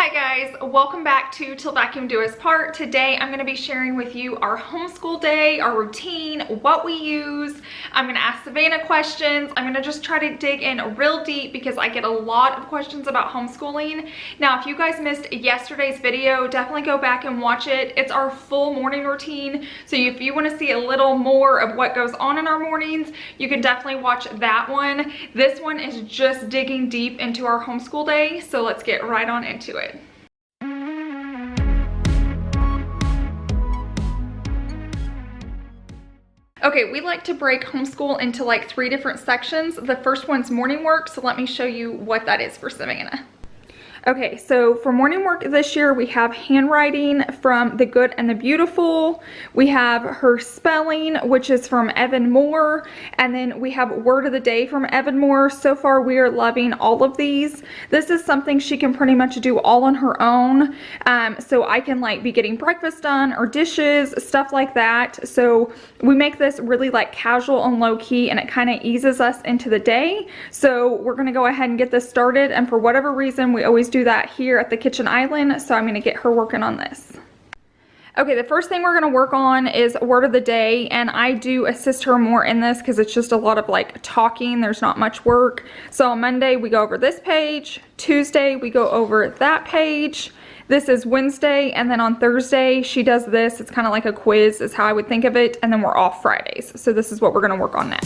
Hi guys, welcome back to Till Vacuum Do Us Part. Today I'm going to be sharing with you our homeschool day, our routine, what we use. I'm going to ask Savannah questions. I'm going to just try to dig in real deep because I get a lot of questions about homeschooling. Now, if you guys missed yesterday's video, definitely go back and watch it. It's our full morning routine. So if you want to see a little more of what goes on in our mornings, you can definitely watch that one. This one is just digging deep into our homeschool day. So let's get right on into it. Okay, we like to break homeschool into like 3 different sections. The first one's morning work, so let me show you what that is for Savannah. Okay, so for morning work this year, we have handwriting from The Good and the Beautiful. We have her spelling, which is from Evan Moore. And then we have Word of the Day from Evan Moore. So far, we are loving all of these. This is something she can pretty much do all on her own. So I can like be getting breakfast done or dishes, stuff like that. So we make this really like casual and low key, and it kind of eases us into the day. So we're gonna go ahead and get this started. And for whatever reason, we always do that here at the kitchen island, so I'm going to get her working on this. Okay, the first thing we're going to work on is Word of the Day, and I do assist her more in this because it's just a lot of like talking. There's not much work. So on Monday we go over this page, Tuesday we go over that page, this is Wednesday, and then on Thursday she does this. It's kind of like a quiz is how I would think of it, and then we're off Fridays. So this is what we're going to work on now.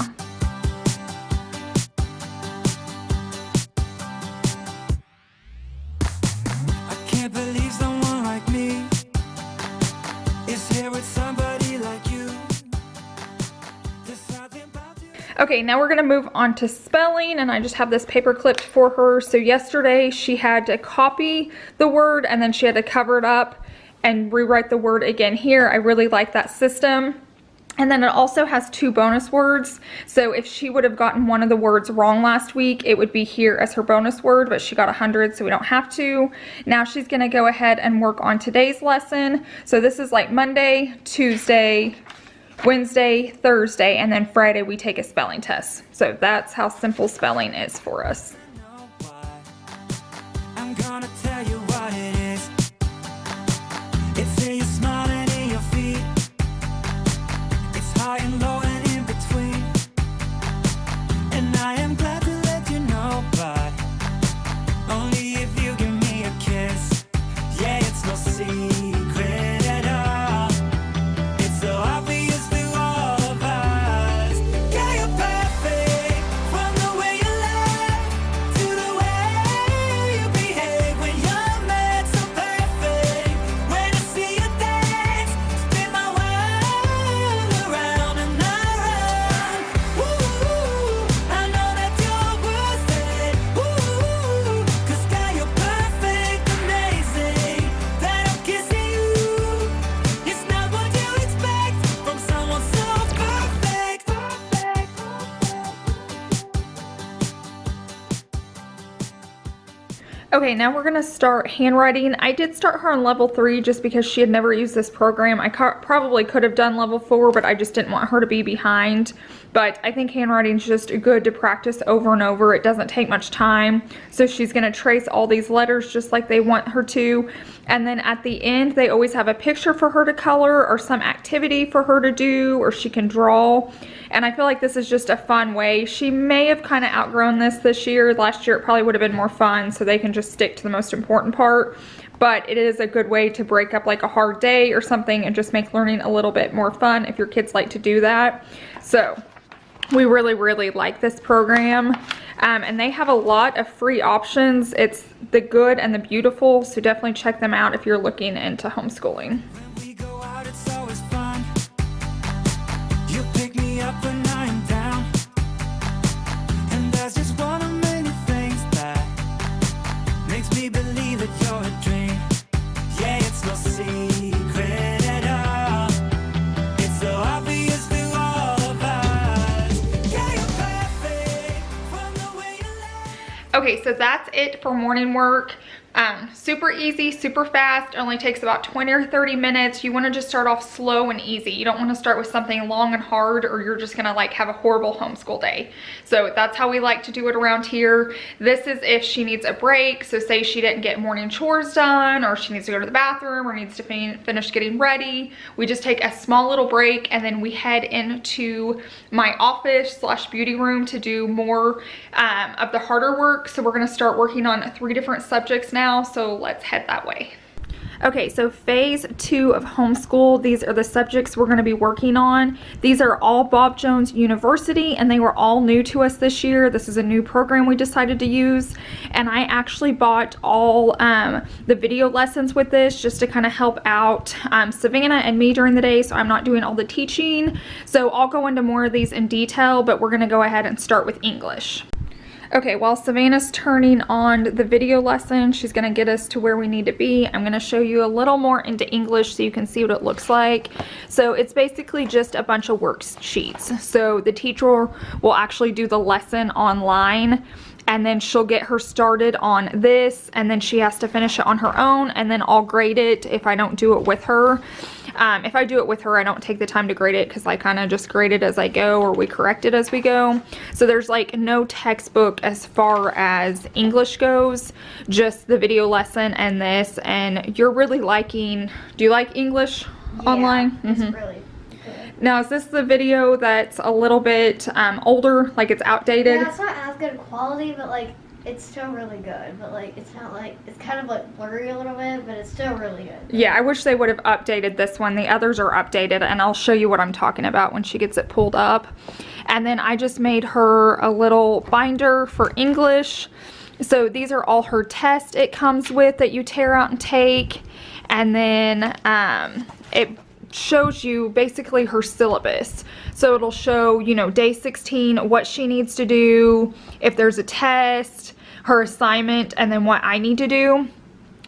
Okay, now we're going to move on to spelling, and I just have this paper clipped for her. So yesterday she had to copy the word and then she had to cover it up and rewrite the word again here. I really like that system. And then it also has 2 bonus words. So if she would have gotten one of the words wrong last week, it would be here as her bonus word, but she got 100, so we don't have to. Now she's going to go ahead and work on today's lesson. So this is like Monday, Tuesday, Wednesday, Thursday, and then Friday we take a spelling test. So that's how simple spelling is for us. I'm gonna tell you what it is. It's in your smile and in your feet. It's high and low and in between. And I am glad to let you know, but only if you give me a kiss. Yeah, it's no secret at all. It's so obvious. Okay, now we're going to start handwriting. I did start her on level 3 just because she had never used this program. I probably could have done level 4, but I just didn't want her to be behind. But I think handwriting is just good to practice over and over. It doesn't take much time. So she's going to trace all these letters just like they want her to. And then at the end, they always have a picture for her to color or some activity for her to do, or she can draw. And I feel like this is just a fun way. She may have kind of outgrown this year. Last year it probably would have been more fun, so they can just stick to the most important part. But it is a good way to break up like a hard day or something and just make learning a little bit more fun if your kids like to do that. So we really like this program. And they have a lot of free options. It's The Good and the Beautiful, so definitely check them out if you're looking into homeschooling. Up when I'm down, and there's just one of many things that makes me believe that you're a dream. Yeah, it's no secret at all. It's so obvious to all of us. Yeah, you're perfect from the way you live. Okay, so that's it for morning work. Super easy, super fast, only takes about 20 or 30 minutes. You want to just start off slow and easy. You don't want to start with something long and hard, or you're just gonna like have a horrible homeschool day. So that's how we like to do it around here. This is if she needs a break. So say she didn't get morning chores done, or she needs to go to the bathroom, or needs to finish getting ready. We just take a small little break, and then we head into my office / beauty room to do more of the harder work. So we're gonna start working on 3 different subjects now. So let's head that way. Okay, so phase 2 of homeschool, these are the subjects we're going to be working on. These are all Bob Jones University, and they were all new to us this year. This is a new program we decided to use, and I actually bought all the video lessons with this just to kind of help out Savannah and me during the day, so I'm not doing all the teaching. So I'll go into more of these in detail, but we're going to go ahead and start with English. Okay, while Savannah's turning on the video lesson, she's going to get us to where we need to be. I'm going to show you a little more into English so you can see what it looks like. So it's basically just a bunch of worksheets. So the teacher will actually do the lesson online, and then she'll get her started on this, and then she has to finish it on her own, and then I'll grade it if I don't do it with her. If I do it with her, I don't take the time to grade it because I kind of just grade it as I go, or we correct it as we go. So there's like no textbook as far as English goes, just the video lesson and this. And you're really liking, do you like English online? It's really good. Now, is this the video that's a little bit older, like it's outdated? Yeah, it's not as good quality, but like it's still really good. But like it's not like, it's kind of like blurry a little bit, but it's still really good. Yeah, I wish they would have updated this one. The others are updated, and I'll show you what I'm talking about when she gets it pulled up. And then I just made her a little binder for English. So these are all her tests it comes with that you tear out and take. And then it shows you basically her syllabus. So it'll show, you know, day 16, what she needs to do, if there's a test, her assignment, and then what I need to do.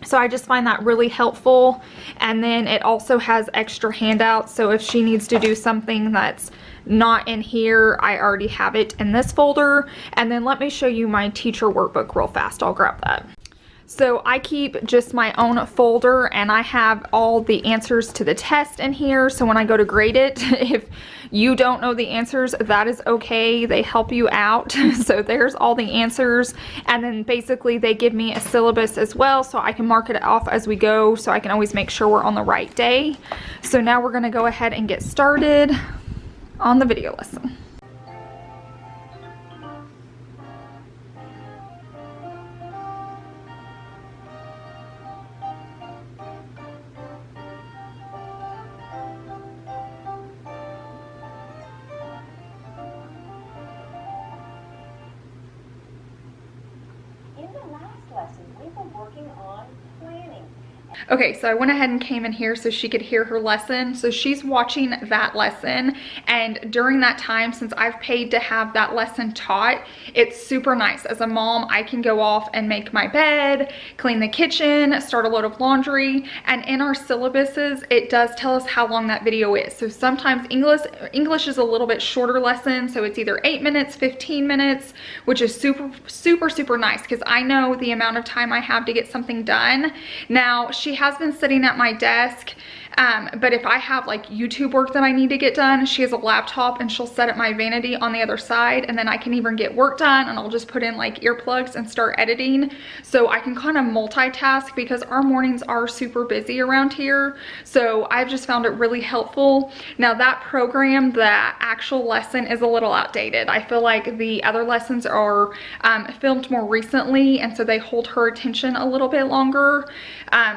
So I just find that really helpful. And then it also has extra handouts. So if she needs to do something that's not in here, I already have it in this folder. And then let me show you my teacher workbook real fast. I'll grab that. So I keep just my own folder, and I have all the answers to the test in here. So when I go to grade it, if you don't know the answers, that is okay. They help you out. So there's all the answers. And then basically they give me a syllabus as well, so I can mark it off as we go, so I can always make sure we're on the right day. So now we're gonna go ahead and get started on the video lesson. Okay, so I went ahead and came in here so she could hear her lesson. So she's watching that lesson, and during that time, since I've paid to have that lesson taught, it's super nice. As a mom, I can go off and make my bed, clean the kitchen, start a load of laundry, and in our syllabuses, it does tell us how long that video is. So sometimes English is a little bit shorter lesson, so it's either 8 minutes, 15 minutes, which is super nice because I know the amount of time I have to get something done. Now, she has been sitting at my desk, but if I have like YouTube work that I need to get done, she has a laptop and she'll set up my vanity on the other side, and then I can even get work done, and I'll just put in like earplugs and start editing. So I can kind of multitask because our mornings are super busy around here. So I've just found it really helpful. Now that program, the actual lesson is a little outdated. I feel like the other lessons are filmed more recently, and so they hold her attention a little bit longer.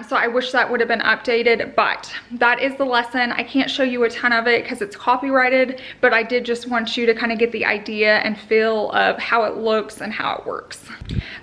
So I wish that would have been updated, but that is the lesson. I can't show you a ton of it because it's copyrighted, but I did just want you to kind of get the idea and feel of how it looks and how it works.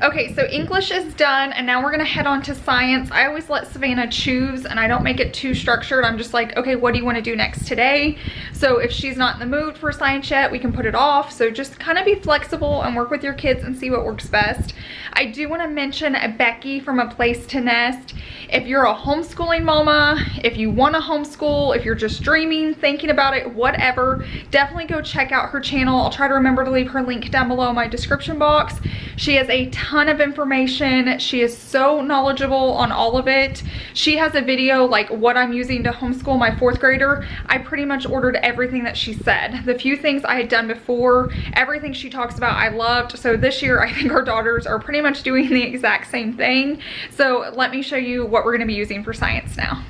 Okay, so English is done, and now we're gonna head on to science. I always let Savannah choose, and I don't make it too structured. I'm just like, okay, what do you want to do next today? So if she's not in the mood for science yet, we can put it off. So just kind of be flexible and work with your kids and see what works best. I do want to mention Becky from A Place to Nest. If you're a homeschooling mama, if you want to homeschool, if you're just dreaming, thinking about it, whatever, definitely go check out her channel. I'll try to remember to leave her link down below in my description box. She has a ton of information. She is so knowledgeable on all of it. She has a video like what I'm using to homeschool my 4th grader. I pretty much ordered everything that she said. The few things I had done before, everything she talks about I loved. So this year I think our daughters are pretty much doing the exact same thing. So let me show you what we're going to be using for science now.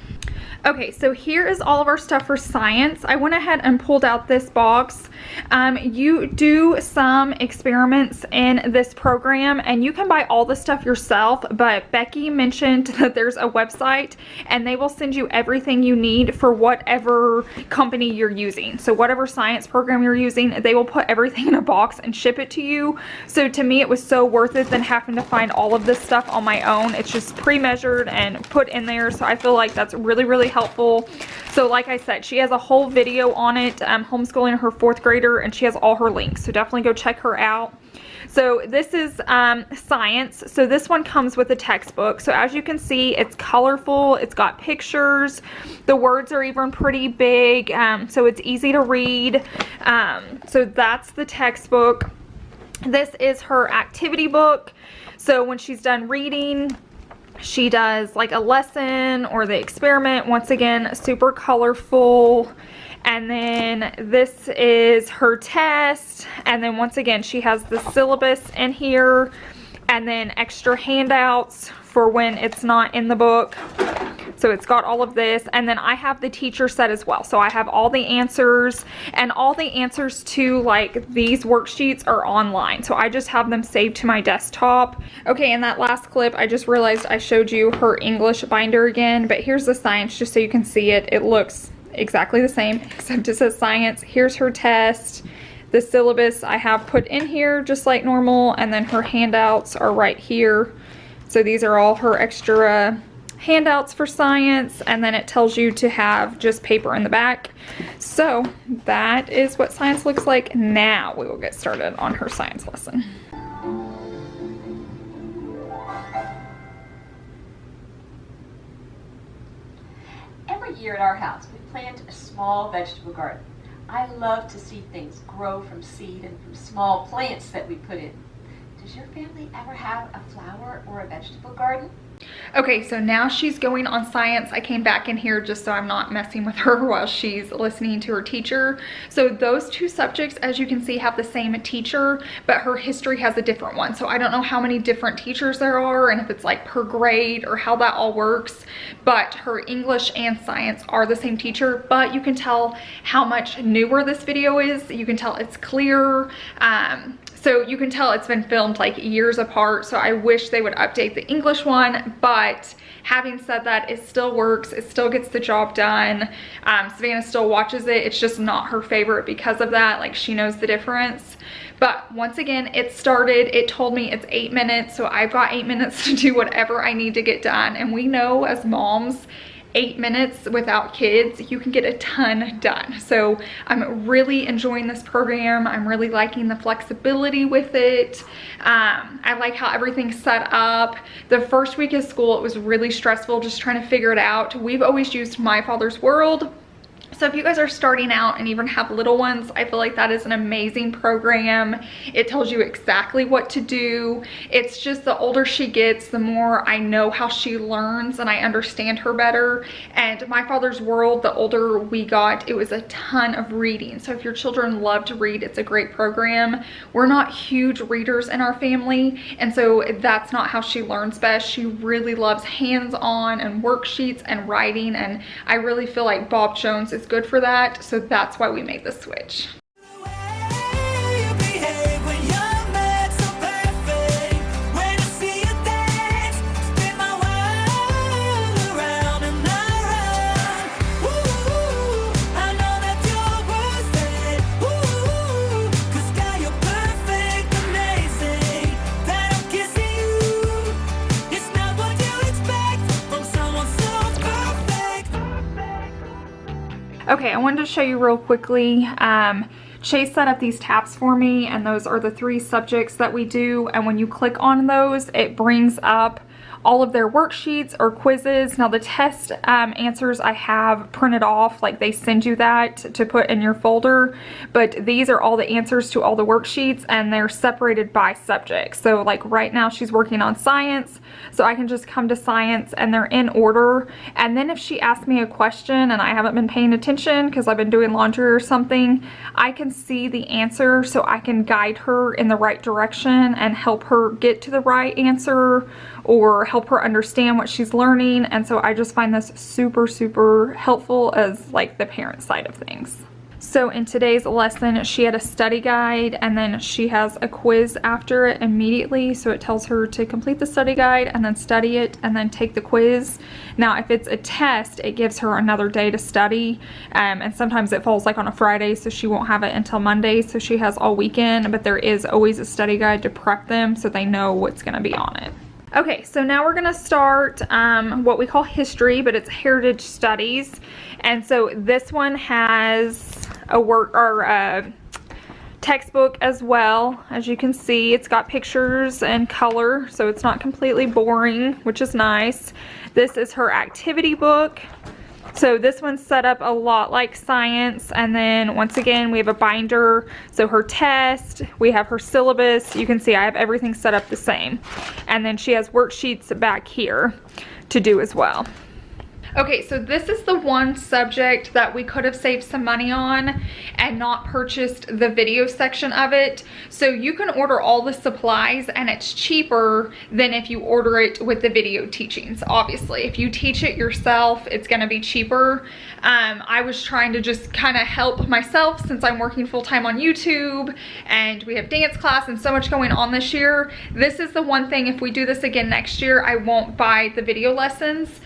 Okay, so here is all of our stuff for science. I went ahead and pulled out this box. You do some experiments in this program and you can buy all the stuff yourself, but Becky mentioned that there's a website and they will send you everything you need for whatever company you're using. So whatever science program you're using, they will put everything in a box and ship it to you. So to me, it was so worth it than having to find all of this stuff on my own. It's just pre-measured and put in there. So I feel like that's really helpful. So like I said, she has a whole video on it, homeschooling her 4th grader, and she has all her links. So definitely go check her out. So this is science. So this one comes with a textbook. So as you can see, it's colorful. It's got pictures. The words are even pretty big. So it's easy to read. So that's the textbook. This is her activity book. So when she's done reading, she does like a lesson or the experiment. Once again, super colorful. And then this is her test. And then once again, she has the syllabus in here. And then extra handouts for when it's not in the book. So it's got all of this. And then I have the teacher set as well. So I have all the answers, and all the answers to like these worksheets are online. So I just have them saved to my desktop. Okay, in that last clip, I just realized I showed you her English binder again, but here's the science just so you can see it. It looks exactly the same, except it says science. Here's her test. The syllabus I have put in here just like normal, and then her handouts are right here. So these are all her extra handouts for science, and then it tells you to have just paper in the back. So that is what science looks like. Now we will get started on her science lesson. Every year at our house we plant a small vegetable garden. I love to see things grow from seed and from small plants that we put in. Does your family ever have a flower or a vegetable garden? Okay, so now she's going on science. I came back in here just so I'm not messing with her while she's listening to her teacher. So those two subjects, as you can see, have the same teacher, but her history has a different one. So I don't know how many different teachers there are and if it's like per grade or how that all works, but her English and science are the same teacher, but you can tell how much newer this video is. You can tell it's clearer. So you can tell it's been filmed like years apart. So I wish they would update the English one, but having said that, it still works. It still gets the job done. Savannah still watches it. It's just not her favorite because of that. Like, she knows the difference. But once again, it started. It told me it's 8 minutes. So I've got 8 minutes to do whatever I need to get done. And we know as moms, 8 minutes without kids, you can get a ton done. So I'm really enjoying this program. I'm really liking the flexibility with it. I like how everything's set up. The first week of school, it was really stressful just trying to figure it out. We've always used My Father's World. So if you guys are starting out and even have little ones, I feel like that is an amazing program. It tells you exactly what to do. It's just the older she gets, the more I know how she learns and I understand her better. And My Father's World, the older we got, it was a ton of reading. So if your children love to read, it's a great program. We're not huge readers in our family, and so that's not how she learns best. She really loves hands-on and worksheets and writing, and I really feel like Bob Jones is good for that, so that's why we made the switch. Okay, I wanted to show you real quickly. Chase set up these tabs for me, and those are the 3 subjects that we do. And when you click on those, it brings up all of their worksheets or quizzes. Now the test answers I have printed off, like they send you that to put in your folder, but these are all the answers to all the worksheets, and they're separated by subject. So like right now she's working on science, so I can just come to science and they're in order. And then if she asks me a question and I haven't been paying attention because I've been doing laundry or something, I can see the answer, so I can guide her in the right direction and help her get to the right answer or help her understand what she's learning. And so I just find this super, super helpful as like the parent side of things. So in today's lesson, she had a study guide and then she has a quiz after it immediately. So it tells her to complete the study guide and then study it and then take the quiz. Now, if it's a test, it gives her another day to study. And sometimes it falls like on a Friday, so she won't have it until Monday. So she has all weekend, but there is always a study guide to prep them so they know what's going to be on it. Okay, so now we're gonna start what we call history, but it's heritage studies. And so this one has a work or a textbook as well. As you can see, it's got pictures and color, so it's not completely boring, which is nice. This is her activity book. So this one's set up a lot like science, and then once again we have a binder. So her test, we have her syllabus. You can see I have everything set up the same. And then she has worksheets back here to do as well. Okay, so this is the one subject that we could have saved some money on and not purchased the video section of it. So you can order all the supplies and it's cheaper than if you order it with the video teachings. Obviously, if you teach it yourself, it's gonna be cheaper. I was trying to just kind of help myself since I'm working full-time on YouTube and we have dance class and so much going on this year. This is the one thing, if we do this again next year, I won't buy the video lessons.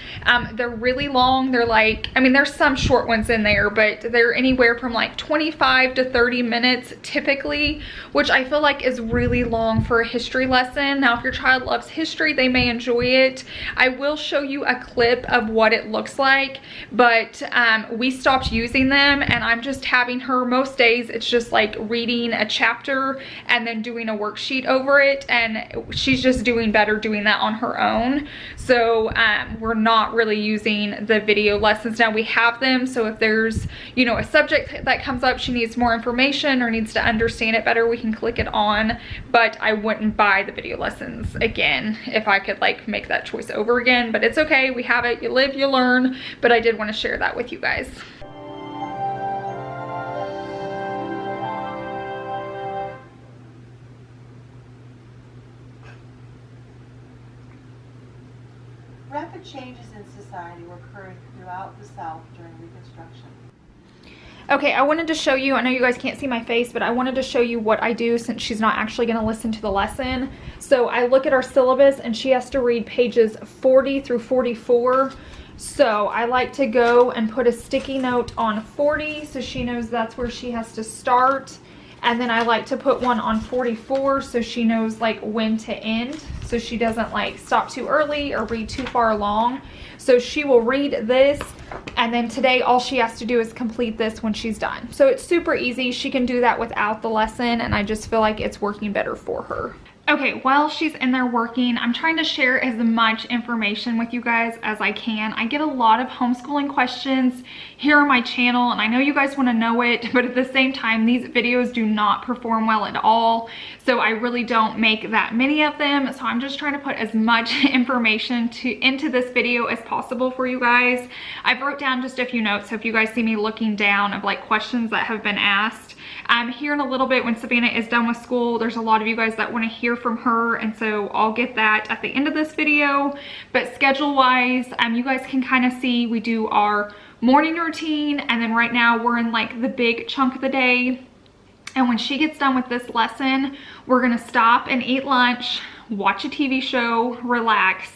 They're really long. They're like, I mean, there's some short ones in there, but they're anywhere from like 25 to 30 minutes typically, which I feel like is really long for a history lesson. Now, if your child loves history, they may enjoy it. I will show you a clip of what it looks like, but we stopped using them and I'm just having her, most days it's just like reading a chapter and then doing a worksheet over it, and she's just doing better doing that on her own. So we're not really using the video lessons. Now we have them, so if there's, you know, a subject that comes up, she needs more information or needs to understand it better, we can click it on, but I wouldn't buy the video lessons again if I could like make that choice over again. But it's okay, we have it, you live, you learn, but I did want to share that with you guys. Rapid changes in society were occurring throughout the South during Reconstruction. Okay, I wanted to show you, I know you guys can't see my face, but I wanted to show you what I do since she's not actually going to listen to the lesson. So I look at our syllabus and she has to read pages 40 through 44. So I like to go and put a sticky note on 40 so she knows that's where she has to start. And then I like to put one on 44 so she knows like when to end, so she doesn't like stop too early or read too far along. So she will read this, and then today all she has to do is complete this when she's done. So it's super easy. She can do that without the lesson, and I just feel like it's working better for her. Okay, while she's in there working, I'm trying to share as much information with you guys as I can. I get a lot of homeschooling questions here on my channel, and I know you guys want to know it, but at the same time, these videos do not perform well at all. So I really don't make that many of them. So I'm just trying to put as much information into this video as possible for you guys. I've wrote down just a few notes, so if you guys see me looking down of like questions that have been asked, here in a little bit when Savannah is done with school, there's a lot of you guys that want to hear from her, and so I'll get that at the end of this video. But schedule wise, you guys can kind of see we do our morning routine, and then right now we're in like the big chunk of the day. And when she gets done with this lesson, we're gonna stop and eat lunch, watch a TV show, relax,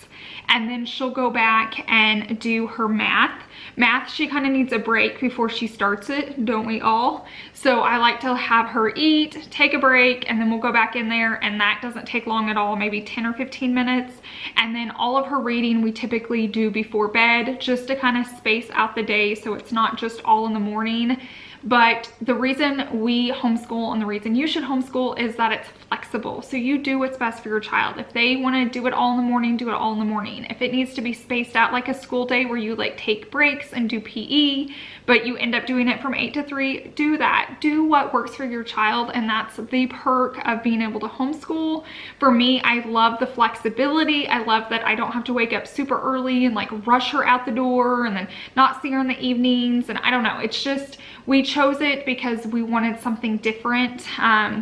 and then she'll go back and do her math. Math, she kind of needs a break before she starts it, don't we all? So I like to have her eat, take a break, and then we'll go back in there, and that doesn't take long at all, maybe 10 or 15 minutes. And then all of her reading we typically do before bed, just to kind of space out the day so it's not just all in the morning. but the reason we homeschool and the reason you should homeschool is that it's flexible. So you do what's best for your child. If they want to do it all in the morning, do it all in the morning. If it needs to be spaced out like a school day where you like take breaks and do PE, but you end up doing it from 8 to 3, do that. Do what works for your child, and that's the perk of being able to homeschool. For me, I love the flexibility. I love that I don't have to wake up super early and like rush her out the door and then not see her in the evenings. And I don't know, it's just, we chose it because we wanted something different.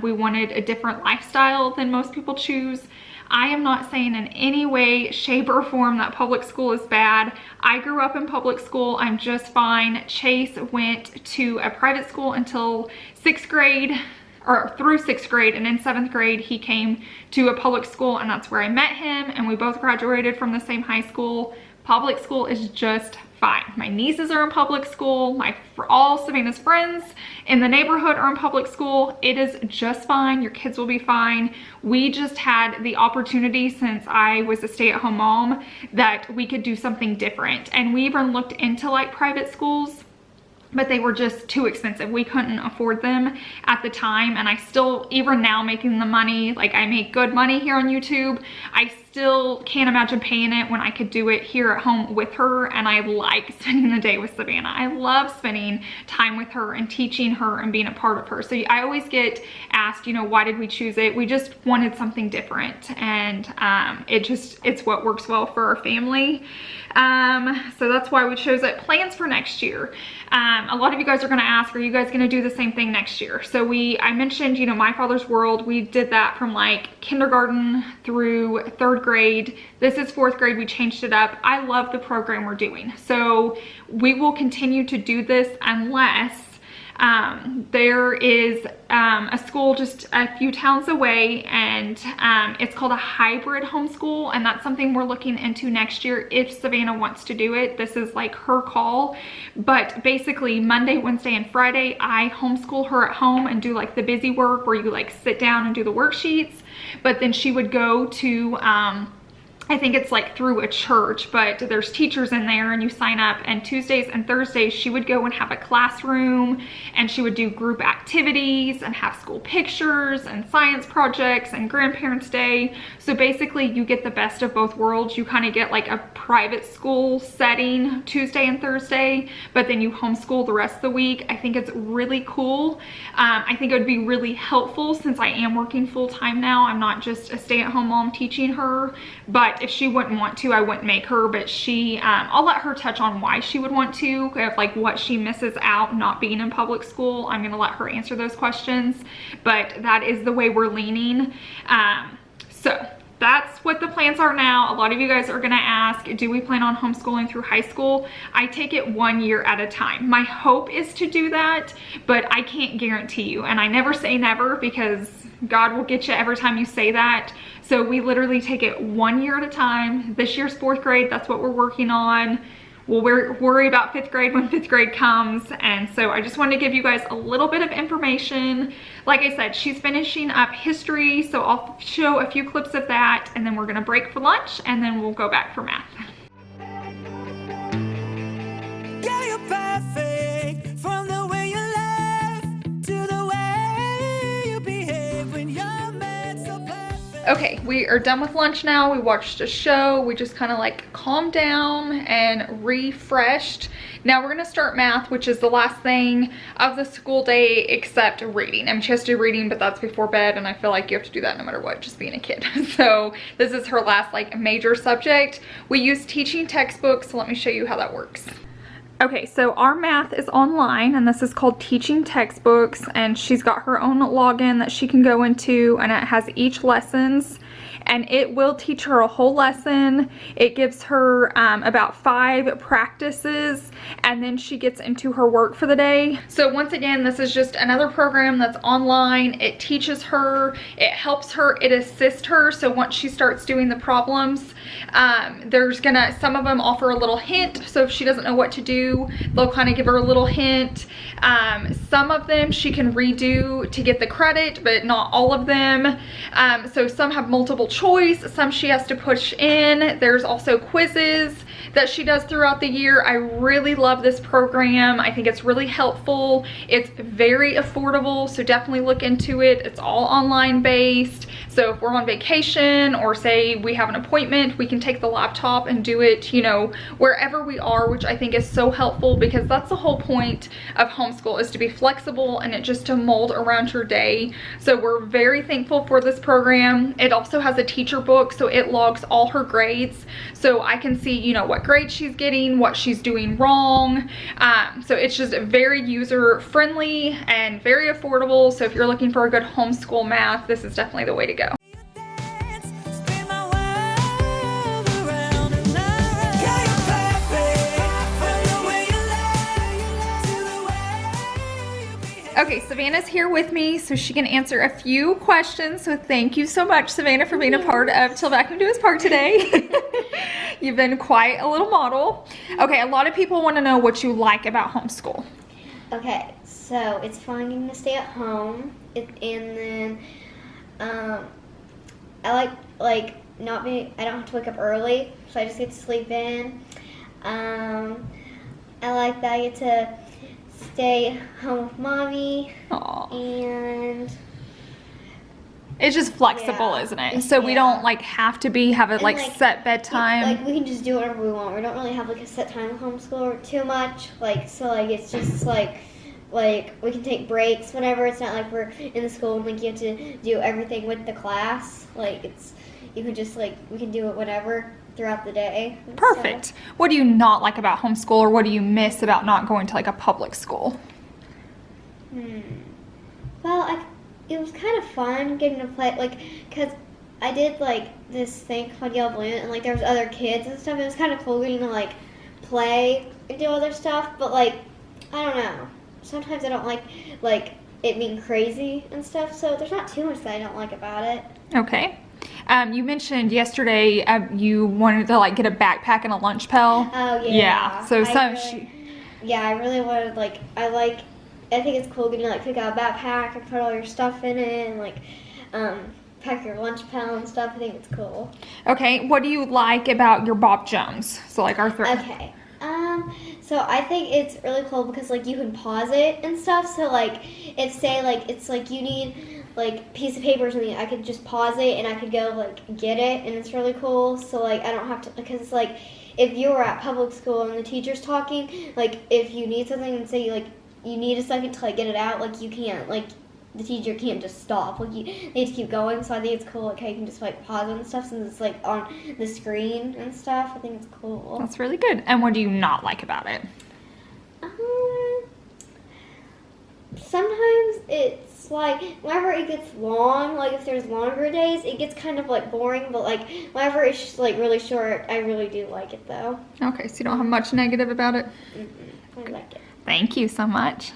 We wanted a different lifestyle than most people choose. I am not saying in any way, shape, or form that public school is bad. I grew up in public school. I'm just fine. Chase went to a private school until 6th grade, or through 6th grade, and in 7th grade he came to a public school, and that's where I met him, and we both graduated from the same high school. Public school is just fine. My nieces are in public school. All Savannah's friends in the neighborhood are in public school. It is just fine. Your kids will be fine. We just had the opportunity, since I was a stay-at-home mom, that we could do something different. And we even looked into like private schools, but they were just too expensive. We couldn't afford them at the time. And I still, even now making the money, like I make good money here on YouTube, I still can't imagine paying it when I could do it here at home with her. And I like spending the day with Savannah. I love spending time with her and teaching her and being a part of her. So I always get asked, you know, why did we choose it? We just wanted something different, and it's what works well for our family. So that's why we chose it. Plans for next year. A lot of you guys are going to ask, are you guys going to do the same thing next year? So I mentioned, you know, My Father's World. We did that from like kindergarten through 3rd grade. This is 4th grade. We changed it up. I love the program we're doing. So we will continue to do this unless there is a school just a few towns away, and it's called a hybrid homeschool, and that's something we're looking into next year if Savannah wants to do it. This is like her call, but basically Monday, Wednesday, and Friday I homeschool her at home and do like the busy work where you like sit down and do the worksheets, but then she would go to I think it's like through a church, but there's teachers in there and you sign up, and Tuesdays and Thursdays she would go and have a classroom, and she would do group activities and have school pictures and science projects and grandparents day. So basically you get the best of both worlds. You kind of get like a private school setting Tuesday and Thursday, but then you homeschool the rest of the week. I think it's really cool. I think it would be really helpful since I am working full-time now. I'm not just a stay-at-home mom teaching her, but if she wouldn't want to, I wouldn't make her, but I'll let her touch on why she would want to, like what she misses out not being in public school. I'm gonna let her answer those questions, but that is the way we're leaning. So that's what the plans are now. A lot of you guys are gonna ask, do we plan on homeschooling through high school? I take it 1 year at a time. My hope is to do that, but I can't guarantee you. And I never say never, because God will get you every time you say that. So we literally take it 1 year at a time. This year's 4th grade, that's what we're working on. We'll worry about 5th grade when 5th grade comes. And so I just wanted to give you guys a little bit of information. Like I said, she's finishing up history, so I'll show a few clips of that, and then we're gonna break for lunch, and then we'll go back for math. Yeah, you're perfect, from the way you laugh to the way you behave when you're mad, so perfect. Okay, we are done with lunch now. We watched a show. We just kind of like calmed down and refreshed. Now we're gonna start math, which is the last thing of the school day except reading. I mean, she has to do reading, but that's before bed, and I feel like you have to do that no matter what, just being a kid. So this is her last like major subject. We use teaching textbooks, so let me show you how that works. Okay, so our math is online, and this is called Teaching Textbooks, and she's got her own login that she can go into, and it has each lessons, and it will teach her a whole lesson. It gives her about 5 practices, and then she gets into her work for the day. So once again, this is just another program that's online. It teaches her, it helps her, it assists her. So once she starts doing the problems, some of them offer a little hint. So if she doesn't know what to do, they'll kind of give her a little hint. Some of them she can redo to get the credit, but not all of them. So some have multiple choice, some she has to push in. There's also quizzes. that she does throughout the year. I really love this program. I think it's really helpful. It's very affordable, so definitely look into it. It's all online based. So if we're on vacation or say we have an appointment, we can take the laptop and do it, you know, wherever we are, which I think is so helpful because that's the whole point of homeschool, is to be flexible and it just to mold around your day. So we're very thankful for this program. It also has a teacher book, so it logs all her grades. So I can see, you know, what grade she's getting, what she's doing wrong. So it's just very user friendly and very affordable. So if you're looking for a good homeschool math, this is definitely the way to go. Spin my world around and around. Yeah, you're perfect from the way you lie to the way you behave. Okay, Savannah's here with me so she can answer a few questions. So thank you so much, Savannah, for being a part of Till Vacuum Do His Part today. You've been quite a little model. Okay, a lot of people want to know what you like about homeschool. Okay, so it's fun getting to stay at home, and then I like not being. I don't have to wake up early, so I just get to sleep in. I like that I get to stay home with mommy, Aw. and It's just flexible, Yeah. isn't it? So we don't like have to have a like set bedtime. like we can just do whatever we want. We don't really have like a set time at homeschool or too much. Like so, like it's just like we can take breaks whenever. It's not like we're in the school and like you have to do everything with the class. Like you can just like we can do it whenever throughout the day. and Perfect. stuff. What do you not like about homeschool, or what do you miss about not going to like a public school? Well, it was kind of fun getting to play, like, because I did, like, this thing called Yellow Balloon, and, like, there was other kids and stuff. It was kind of cool getting to, like, play and do other stuff, but, like, I don't know. Sometimes I don't like, it being crazy and stuff, so there's not too much that I don't like about it. Okay. You mentioned yesterday you wanted to like get a backpack and a lunch pail. Oh, yeah. Yeah. So I really wanted, like, I think it's cool getting to, like, pick out a backpack and put all your stuff in it and, like, pack your lunch pail and stuff. I think it's cool. Okay. What do you like about your Bob Jones? So like our Okay. So I think it's really cool because like you can pause it and stuff. So like if say like it's like you need like piece of paper or something, I could just pause it and I could go like get it, and it's really cool. So like I don't have to, because it's like if you were at public school and the teacher's talking, like if you need something and say like you need a second to like get it out, like you can't, like the teacher can't just stop, like you need to keep going. So I think it's cool like how you can just like pause it and stuff since it's like on the screen and stuff. I think it's cool. That's really good. And what do you not like about it? Sometimes it's like whenever it gets long, like if there's longer days, it gets kind of like boring, but like whenever it's just, like really short, I really do like it though. Okay, so you don't have much negative about it? I like it. Thank you so much.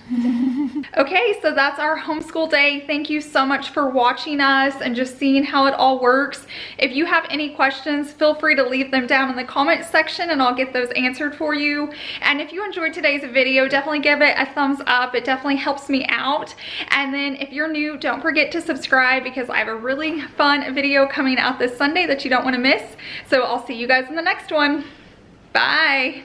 Okay, so that's our homeschool day. Thank you so much for watching us and just seeing how it all works. If you have any questions, feel free to leave them down in the comment section and I'll get those answered for you. And if you enjoyed today's video, definitely give it a thumbs up. It definitely helps me out. And then if you're new, don't forget to subscribe because I have a really fun video coming out this Sunday that you don't want to miss. So I'll see you guys in the next one. Bye.